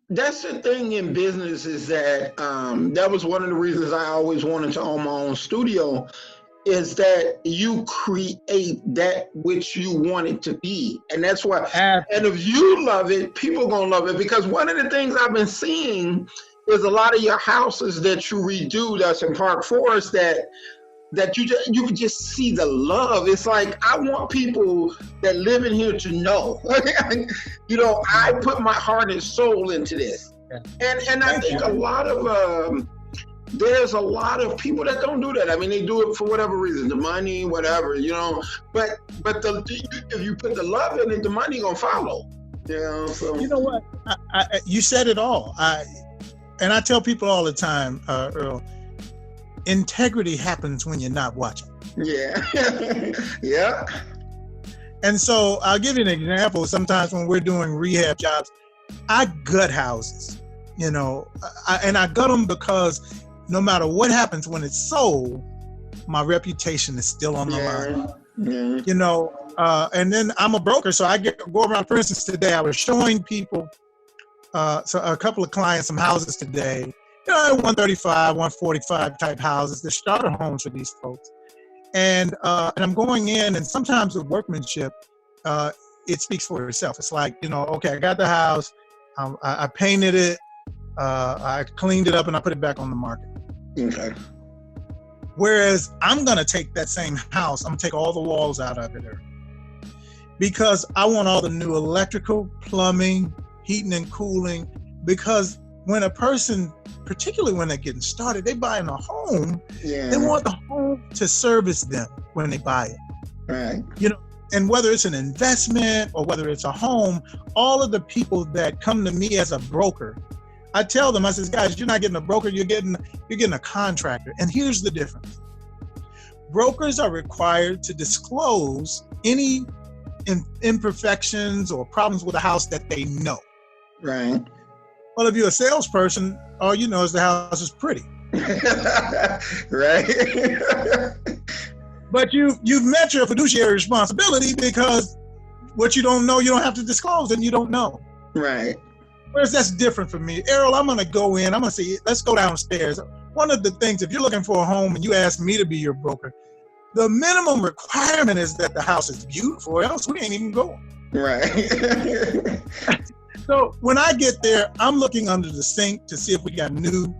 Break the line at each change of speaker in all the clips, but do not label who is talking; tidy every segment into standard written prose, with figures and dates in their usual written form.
that's the thing in business is that that was one of the reasons I always wanted to own my own studio is that you create that which you want it to be. And that's why, and if you love it, people are going to love it. Because one of the things I've been seeing is a lot of your houses that you redo that's in Park Forest that you can just see the love. It's like, I want people that live in here to know, I put my heart and soul into this. And I think a lot of, there's a lot of people that don't do that. I mean, they do it for whatever reason, the money, whatever, but if you put the love in it, the money gonna follow. So.
You know what? You said it all. And I tell people all the time, Earl, integrity happens when you're not watching.
Yeah. Yeah.
And so I'll give you an example. Sometimes when we're doing rehab jobs, I gut houses, and I gut them because no matter what happens when it's sold, my reputation is still on the line. Yeah. And then I'm a broker, so I go around. For instance, today I was showing people, so a couple of clients, some houses today, 135, 145 type houses, the starter homes for these folks. And I'm going in, and sometimes the workmanship, it speaks for itself. It's like, okay, I got the house, I painted it, I cleaned it up, and I put it back on the market.
Okay.
Whereas I'm going to take that same house, I'm going to take all the walls out of it, because I want all the new electrical, plumbing, heating and cooling, because when a person, particularly when they're getting started, they buying a home, they want the home to service them when they buy it.
Right.
And whether it's an investment or whether it's a home, all of the people that come to me as a broker, I tell them, I says, guys, you're not getting a broker, you're getting a contractor. And here's the difference. Brokers are required to disclose any imperfections or problems with a house that they know.
Right.
Well, if you're a salesperson, all you know is the house is pretty.
Right.
But you've met your fiduciary responsibility, because what you don't know, you don't have to disclose, and you don't know.
Right.
Whereas that's different for me. Errol, I'm going to go in, I'm going to say, let's go downstairs. One of the things, if you're looking for a home and you ask me to be your broker, the minimum requirement is that the house is beautiful, or else we ain't even going.
Right.
So when I get there, I'm looking under the sink to see if we got new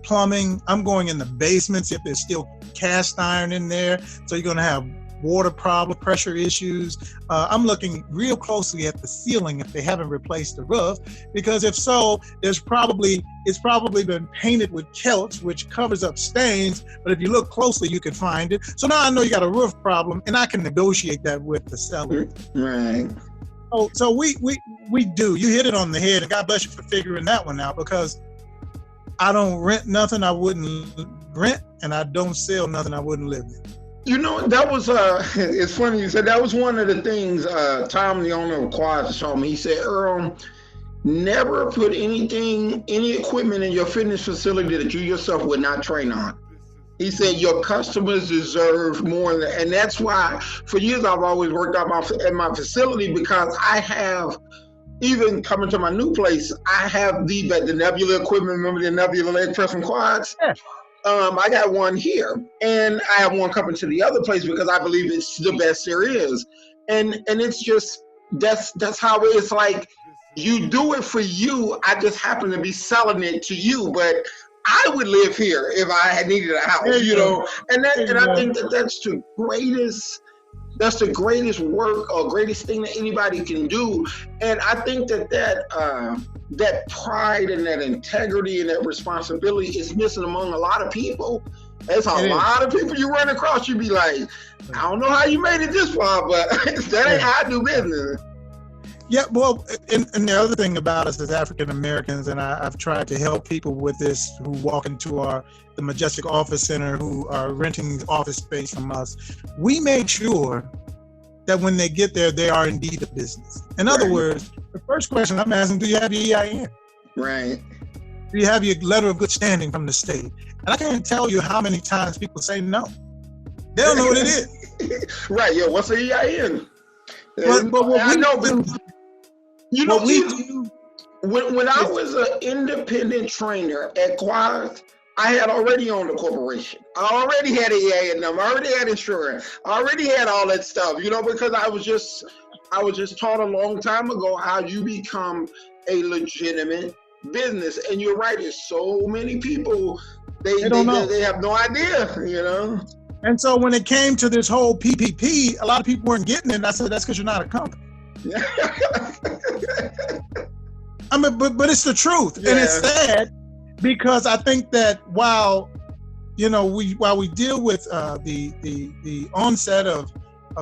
plumbing. I'm going in the basement, see if there's still cast iron in there. So you're going to have water problem, pressure issues. I'm looking real closely at the ceiling if they haven't replaced the roof, because if so, it's probably been painted with celts, which covers up stains. But if you look closely, you can find it. So now I know you got a roof problem, and I can negotiate that with the seller.
Right.
Oh, so we do. You hit it on the head, and God bless you for figuring that one out, because I don't rent nothing I wouldn't rent, and I don't sell nothing I wouldn't live in.
That was, it's funny you said that was one of the things Tom, the owner of Quads, told me. He said, Earl, never put any equipment in your fitness facility that you yourself would not train on. He said, your customers deserve more. And that's why for years I've always worked out at my facility, because I have, even coming to my new place, I have the Nebula equipment. Remember the Nebula leg press and quads?
Yeah.
I got one here, and I have one coming to the other place because I believe it's the best there is. And it's just, that's how it's like, you do it for you. I just happen to be selling it to you, but I would live here if I had needed a house, and I think that's the greatest work or greatest thing that anybody can do. And I think that pride and that integrity and that responsibility is missing among a lot of people. There's a lot of people you run across, you be like, I don't know how you made it this far, but that ain't how I do business.
Yeah, well, and the other thing about us as African Americans, and I've tried to help people with this who walk into the Majestic Office Center, who are renting office space from us, we make sure that when they get there, they are indeed a business. In other words, the first question I'm asking, do you have your EIN?
Right.
Do you have your letter of good standing from the state? And I can't tell you how many times people say no. They don't know what it is.
Right, yeah, what's the EIN?
But what we do,
When I was an independent trainer at Quad, I had already owned a corporation. I already had an EA number. I already had insurance. I already had all that stuff, because I was just taught a long time ago how you become a legitimate business. And you're right, there's so many people they don't know. They have no idea,
And so when it came to this whole PPP, a lot of people weren't getting it. And I said, that's because you're not a company. I mean, but it's the truth, and it's sad because I think that while we deal with the onset of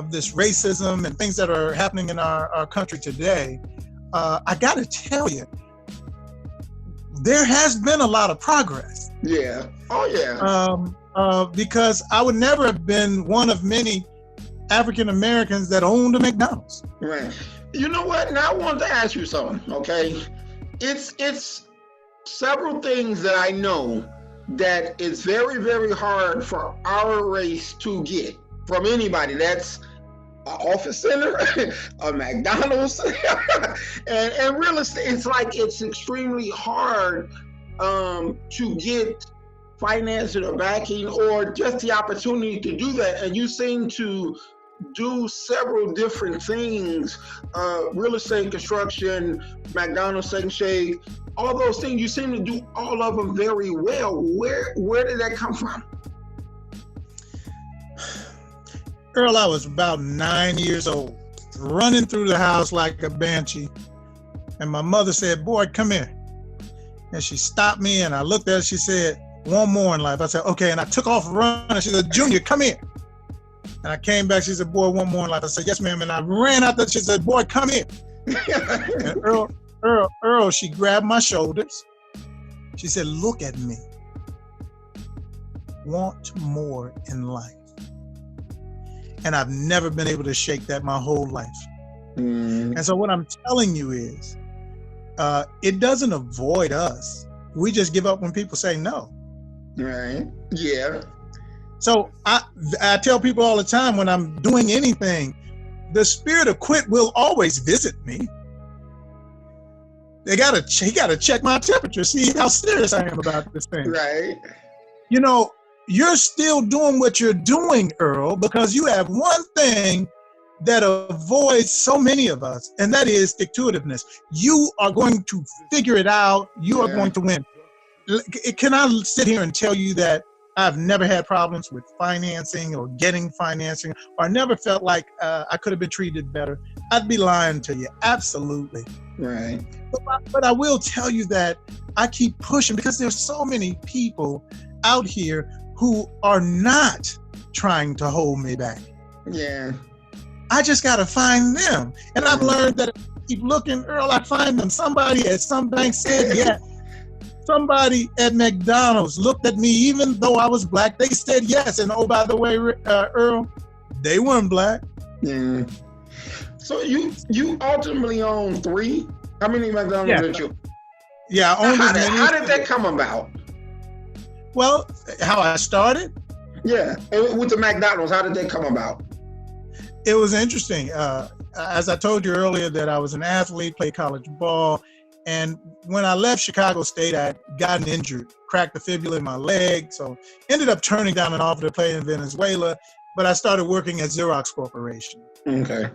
this racism and things that are happening in our country today, I got to tell you, there has been a lot of progress.
Yeah. Oh yeah.
Because I would never have been one of many African Americans that owned a McDonald's.
Right. You know what? Now I want to ask you something. Okay. It's several things that I know that it's very, very hard for our race to get from anybody. That's an office center, a McDonald's, and real estate. It's like it's extremely hard to get financing or backing or just the opportunity to do that. And you seem to do several different things, real estate, construction, McDonald's, Steak and Shake, all those things. You seem to do all of them very well. Where did that come from?
Earl, I was about 9 years old, running through the house like a banshee. And my mother said, boy, come here. And she stopped me and I looked at her, she said, one more in life. I said, okay. And I took off running. She said, Junior, come here. And I came back, she said, boy, one more in life. I said, yes, ma'am. And I ran out there, she said, boy, come here. And Earl, she grabbed my shoulders. She said, look at me. Want more in life. And I've never been able to shake that my whole life. And so what I'm telling you is, it doesn't avoid us. We just give up when people say no.
Right. Yeah.
So I tell people all the time when I'm doing anything, the spirit of quit will always visit me. He gotta check my temperature, see how serious I am about this thing.
Right.
You're still doing what you're doing, Earl, because you have one thing that avoids so many of us, and that is stick-to-itiveness. You are going to figure it out. You are going to win. Can I sit here and tell you that I've never had problems with financing or getting financing, or I never felt like I could have been treated better? I'd be lying to you. Absolutely.
Right.
But I will tell you that I keep pushing because there's so many people out here who are not trying to hold me back.
Yeah.
I just got to find them. And I've learned that if I keep looking, Earl, I find them. Somebody at some bank said yes. Somebody at McDonald's looked at me, even though I was black, they said yes. And oh, by the way, Earl, they weren't black.
Yeah. So you ultimately own 3? How many McDonald's did you?
Yeah, I owned
how did that come about?
Well, how I started?
Yeah, with the McDonald's, how did that come about?
It was interesting. As I told you earlier that I was an athlete, played college ball. And when I left Chicago State, I had gotten injured, cracked the fibula in my leg. So ended up turning down an offer to play in Venezuela. But I started working at Xerox Corporation.
Okay.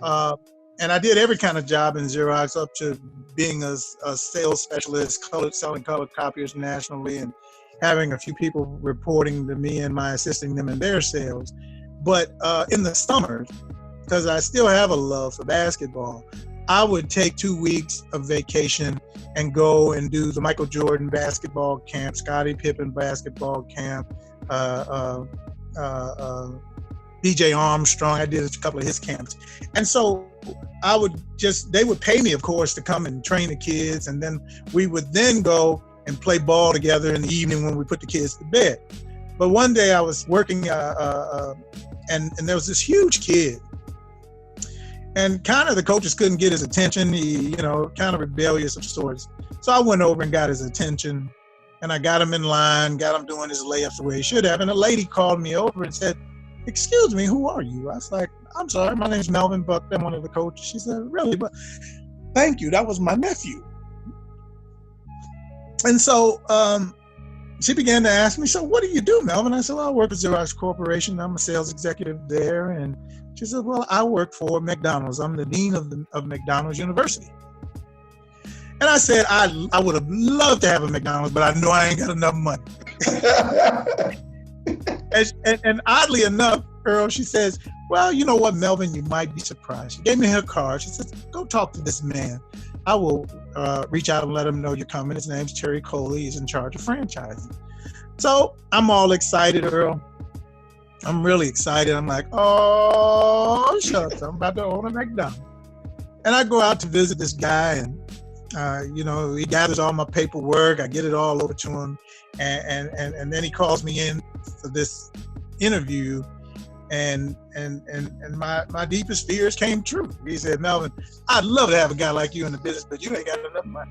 And I did every kind of job in Xerox, up to being a sales specialist, selling color copiers nationally, and having a few people reporting to me and my assisting them in their sales. But in the summers, because I still have a love for basketball, I would take 2 weeks of vacation and go and do the Michael Jordan basketball camp, Scottie Pippen basketball camp, BJ Armstrong. I did a couple of his camps. And so they would pay me, of course, to come and train the kids. And then we would then go and play ball together in the evening when we put the kids to bed. But one day I was working and there was this huge kid. And kind of the coaches couldn't get his attention. He, kind of rebellious of sorts. So I went over and got his attention, and I got him in line, got him doing his layups the way he should have. And a lady called me over and said, "Excuse me, who are you?" I was like, "I'm sorry, my name's Melvin Buck. I'm one of the coaches." She said, "Really? But thank you. That was my nephew." And so she began to ask me, so what do you do, Melvin? I said, well, I work at Xerox Corporation. I'm a sales executive there. And she said, well, I work for McDonald's. I'm the dean of McDonald's University. And I said, I would have loved to have a McDonald's, but I know I ain't got enough money. and oddly enough, Earl, she says, well, you know what, Melvin, you might be surprised. She gave me her card. She says, go talk to this man. I will reach out and let him know you're coming. His name's Terry Coley. He's in charge of franchising. So I'm all excited, Earl. I'm really excited. I'm like, oh, shucks, I'm about to own a McDonald's. And I go out to visit this guy, and he gathers all my paperwork. I get it all over to him, and then he calls me in for this interview, and my deepest fears came true. He said, Melvin, I'd love to have a guy like you in the business, but you ain't got enough money.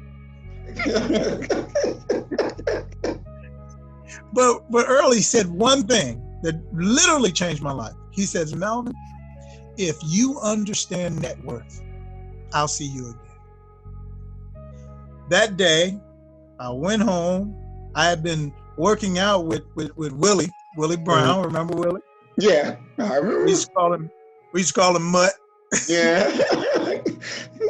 But Earl, he said one thing that literally changed my life. He says, Melvin, if you understand net worth, I'll see you again. That day, I went home. I had been working out with Willie Brown. Remember Willie?
Yeah, I remember.
We used to call him Mutt.
Yeah.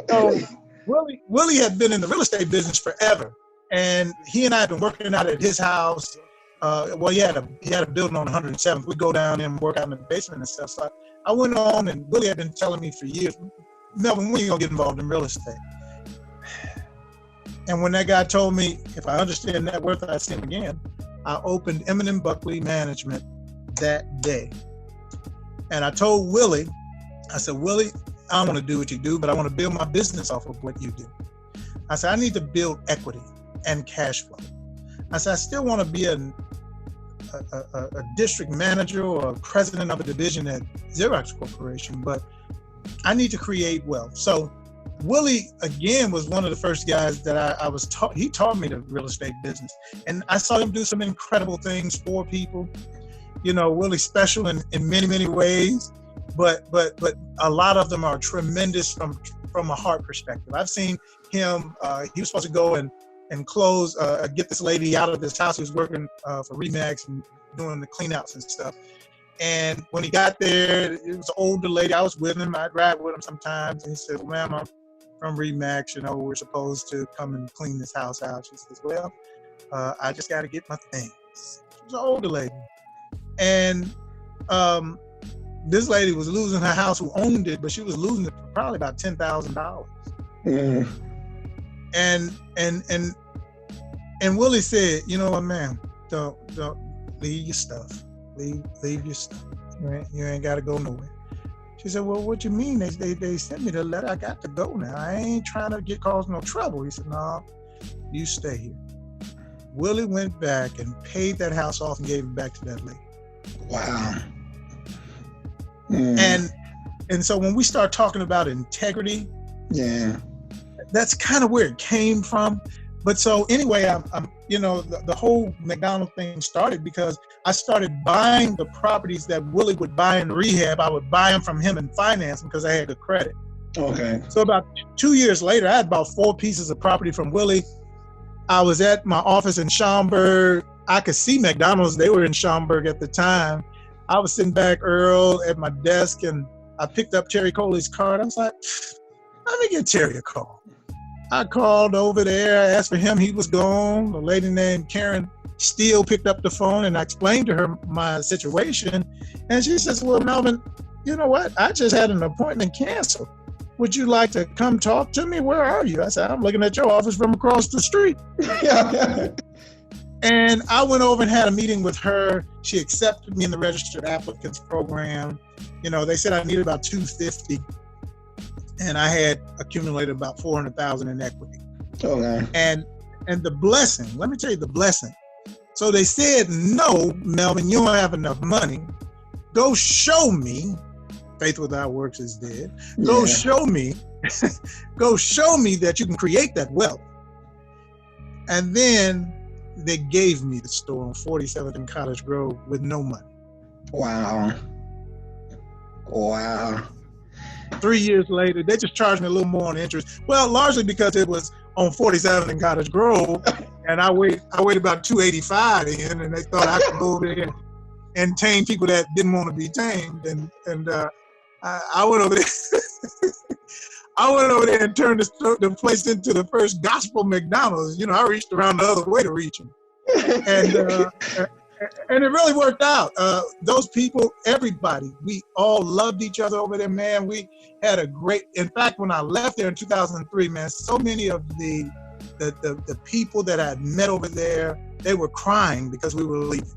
So Willie had been in the real estate business forever, and he and I had been working out at his house. He had a building on 107th. We'd go down there and work out in the basement and stuff. So I went on, and Willie had been telling me for years, Melvin, when are you gonna get involved in real estate? And when that guy told me, if I understand net worth, I'd see him again, I opened M&M Buckley Management that day. And I told Willie, I said, Willie, I don't want to do what you do, but I want to build my business off of what you do. I said, I need to build equity and cash flow. I said, I still want to be a district manager or a president of a division at Xerox Corporation, but I need to create wealth. So Willie, again, was one of the first guys that I was taught. He taught me the real estate business. And I saw him do some incredible things for people. Willie's special in many, many ways, but a lot of them are tremendous from a heart perspective. I've seen him, he was supposed to go and close, get this lady out of this house who was working for Remax and doing the clean outs and stuff. And when he got there, it was an older lady. I was with him. I'd ride with him sometimes. And he said, well, ma'am, I'm from Remax. We're supposed to come and clean this house out. She says, well, I just got to get my things. She was an older lady. And this lady was losing her house, who owned it, but she was losing it for probably about $10,000. Mm. And Willie said, you know what, ma'am, don't leave your stuff. Leave your stuff. You ain't got to go nowhere. She said, well, what you mean? They sent me the letter. I got to go now. I ain't trying to cause no trouble. He said, no, you stay here. Willie went back and paid that house off and gave it back to that lady.
Wow. Mm.
And so when we start talking about integrity,
yeah,
that's kind of where it came from. But so anyway, I'm the whole McDonald's thing started because I started buying the properties that Willie would buy in rehab. I would buy them from him and finance them because I had good credit.
Okay.
So about 2 years later, I had about 4 pieces of property from Willie. I was at my office in Schaumburg. I could see McDonald's. They were in Schaumburg at the time. I was sitting back, Earl, at my desk, and I picked up Terry Coley's card. I was like, let me give Terry a call. I called over there, I asked for him, he was gone. A lady named Karen Steele picked up the phone, and I explained to her my situation. And she says, well, Melvin, you know what? I just had an appointment canceled. Would you like to come talk to me? Where are you? I said, I'm looking at your office from across the street. And I went over and had a meeting with her. She accepted me in the registered applicants program. They said I needed about $250. And I had accumulated about $400,000 in equity.
Okay.
And the blessing, let me tell you the blessing. So they said, no, Melvin, you don't have enough money. Go show me. Faith without works is dead. Go show me that you can create that wealth. And then they gave me the store on 47th and Cottage Grove with no money.
Wow.
3 years later, they just charged me a little more on interest. Well, largely because it was on 47th and Cottage Grove, and I weighed about 285 in, and they thought I could go over there and tame people that didn't want to be tamed, and I went over there. I went over there and turned the place into the first gospel McDonald's. You know, I reached around the other way to reach them, and it really worked out. Those people, everybody, we all loved each other over there, man. We had a great. In fact, when I left there in 2003, man, so many of the people that I had met over there, they were crying because we were leaving.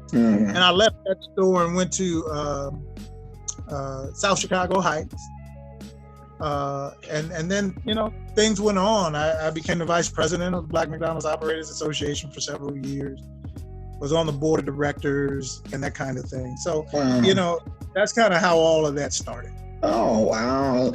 Mm-hmm. And I left that store and went to South Chicago Heights. And then, you know, things went on. I became the vice president of the Black McDonald's Operators Association for several years. Was on the board of directors and that kind of thing. So, you know, that's kind of how all of that started.
Oh, wow.